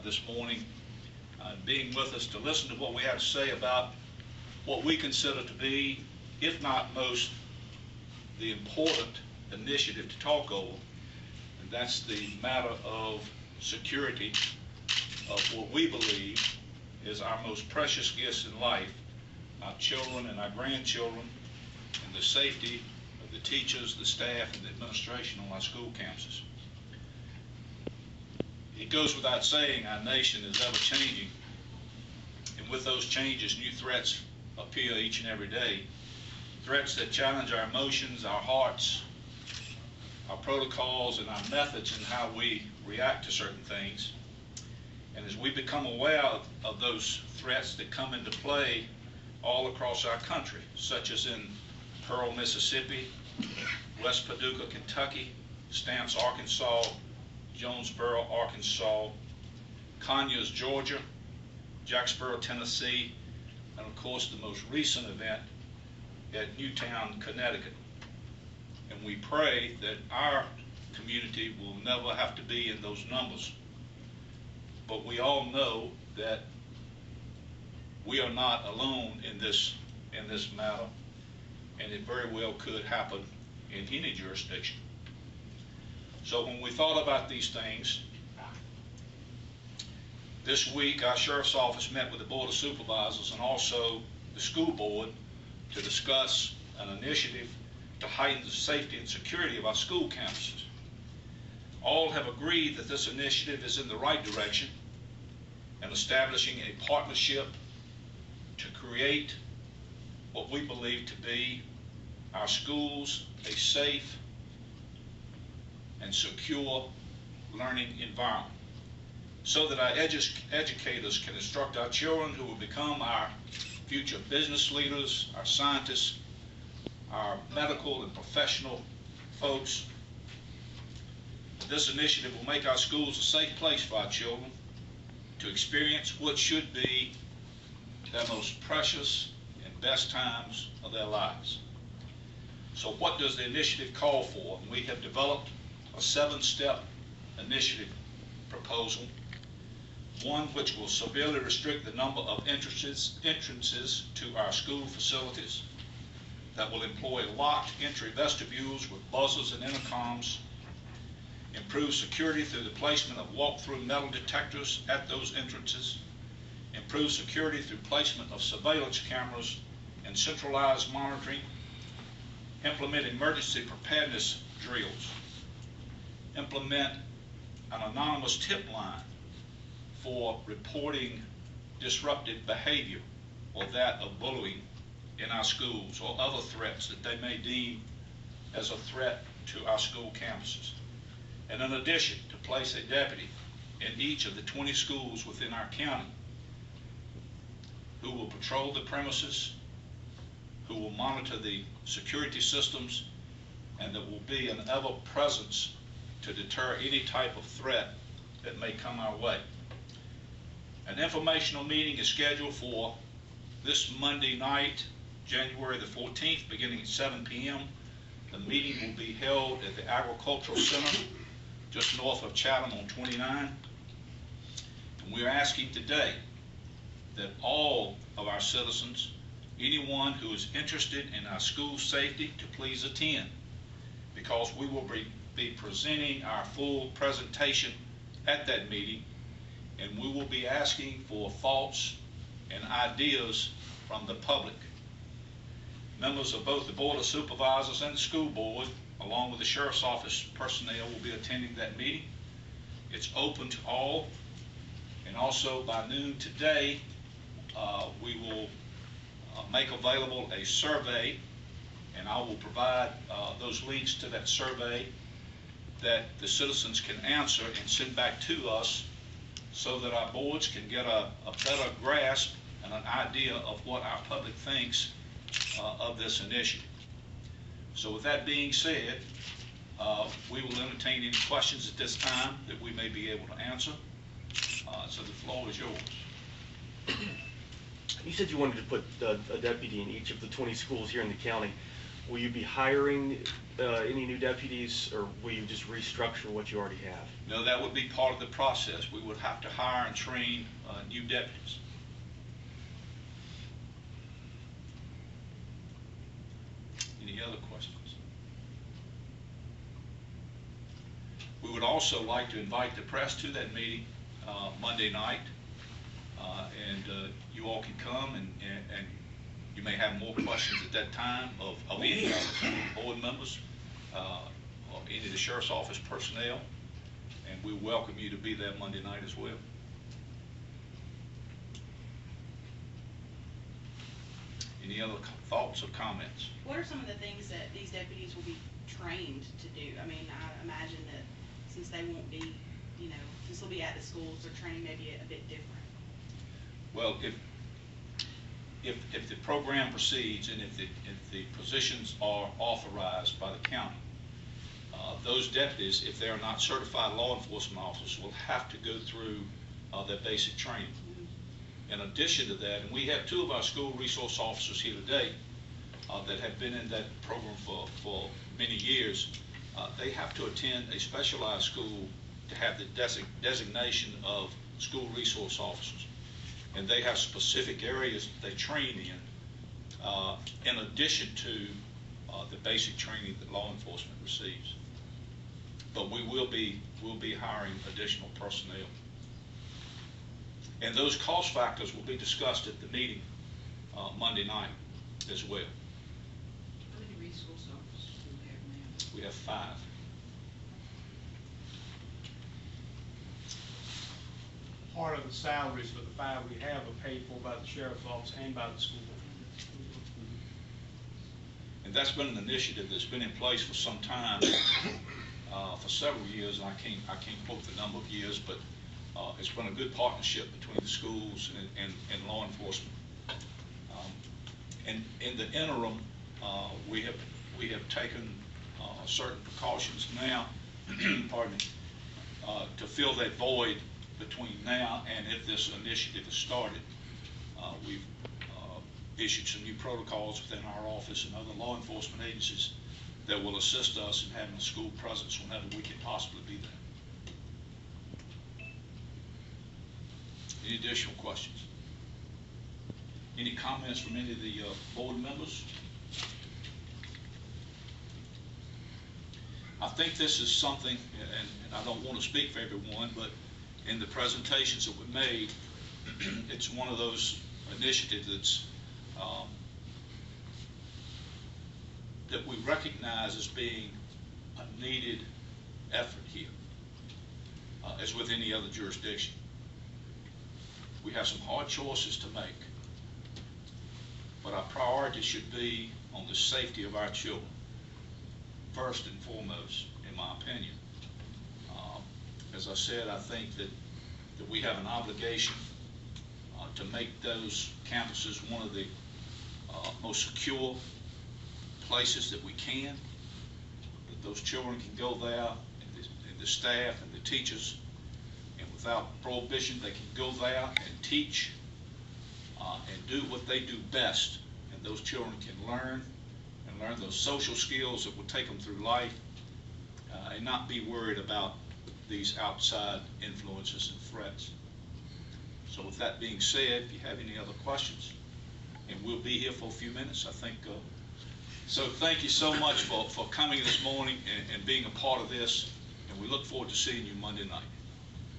this morning, being with us to listen to what we have to say about what we consider to be, if not most, the important initiative to talk over, and that's the matter of security of what we believe is our most precious gifts in life, our children and our grandchildren, and the safety of the teachers, the staff, and the administration on our school campuses. It goes without saying our nation is ever changing, and with those changes, new threats appear each and every day. Threats that challenge our emotions, our hearts, our protocols, and our methods in how we react to certain things. And as we become aware of those threats that come into play all across our country, such as in Pearl, Mississippi, West Paducah, Kentucky, Stamps, Arkansas, Jonesboro, Arkansas, Conyers, Georgia, Jacksboro, Tennessee, and of course the most recent event at Newtown, Connecticut. And we pray that our community will never have to be in those numbers. But we all know that we are not alone in this matter, and it very well could happen in any jurisdiction. So when we thought about these things, this week our Sheriff's Office met with the Board of Supervisors and also the school board to discuss an initiative to heighten the safety and security of our school campuses. All have agreed that this initiative is in the right direction and establishing a partnership to create what we believe to be our schools a safe and secure learning environment, so that our educators can instruct our children who will become our future business leaders, our scientists, our medical and professional folks. This initiative will make our schools a safe place for our children to experience what should be their most precious and best times of their lives. So what does the initiative call for? We have developed a 7-step initiative proposal, one which will severely restrict the number of entrances to our school facilities, that will employ locked entry vestibules with buzzers and intercoms, improve security through the placement of walk-through metal detectors at those entrances, improve security through placement of surveillance cameras and centralized monitoring, implement emergency preparedness drills, implement an anonymous tip line for reporting disruptive behavior or that of bullying in our schools or other threats that they may deem as a threat to our school campuses. And in addition, to place a deputy in each of the 20 schools within our county who will patrol the premises, who will monitor the security systems, and there will be an ever presence to deter any type of threat that may come our way. An informational meeting is scheduled for this Monday night, January the 14th, beginning at 7 p.m. The meeting will be held at the Agricultural Center, just north of Chatham on 29. And we are asking today that all of our citizens, anyone who is interested in our school safety, to please attend, because we will be presenting our full presentation at that meeting, and we will be asking for thoughts and ideas from the public. Members of both the Board of Supervisors and the school board, along with the Sheriff's Office personnel, will be attending that meeting. It's open to all, and also by noon today, we will make available a survey, and I will provide those links to that survey that the citizens can answer and send back to us, so that our boards can get a better grasp and an idea of what our public thinks of this initiative. So with that being said, we will entertain any questions at this time that we may be able to answer. So the floor is yours. You said you wanted to put a deputy in each of the 20 schools here in the county. Will you be hiring any new deputies, or will you just restructure what you already have? No, that would be part of the process. We would have to hire and train new deputies. Any other questions? We would also like to invite the press to that meeting Monday night, and you all can come, and you may have more questions at that time of any of the board members or any of the sheriff's office personnel, and we welcome you to be there Monday night as well. Any other thoughts or comments? What are some of the things that these deputies will be trained to do? I mean, I imagine that since they won't be, you know, since they'll be at the schools, their training may be a bit different. Well, if the program proceeds and if the positions are authorized by the county, those deputies, if they are not certified law enforcement officers, will have to go through their basic training. In addition to that, and we have 2 of our school resource officers here today that have been in that program for many years. They have to attend a specialized school to have the designation of school resource officers. And they have specific areas that they train in addition to the basic training that law enforcement receives. But we'll be hiring additional personnel. And those cost factors will be discussed at the meeting Monday night as well. How many resource officers do we have now? We have 5. Part of the salaries for the 5 we have are paid for by the sheriff's office and by the school. And that's been an initiative that's been in place for some time, for several years. And I can't quote the number of years, but it's been a good partnership between the schools and law enforcement. And in the interim, we have taken certain precautions now, pardon me, to fill that void between now and if this initiative is started. We've issued some new protocols within our office and other law enforcement agencies that will assist us in having a school presence whenever we can possibly be there. Any additional questions? Any comments from any of the board members? I think this is something, and I don't want to speak for everyone, but in the presentations that were made, it's one of those initiatives that's that we recognize as being a needed effort here, as with any other jurisdiction. We have some hard choices to make, but our priority should be on the safety of our children, first and foremost, in my opinion. As I said, I think that we have an obligation to make those campuses one of the most secure places that we can, that those children can go there, and the staff and the teachers, and without prohibition, they can go there and teach and do what they do best, and those children can learn those social skills that will take them through life, and not be worried about these outside influences and threats. So with that being said, if you have any other questions, and we'll be here for a few minutes, I think. So thank you so much for coming this morning and being a part of this, and we look forward to seeing you Monday night.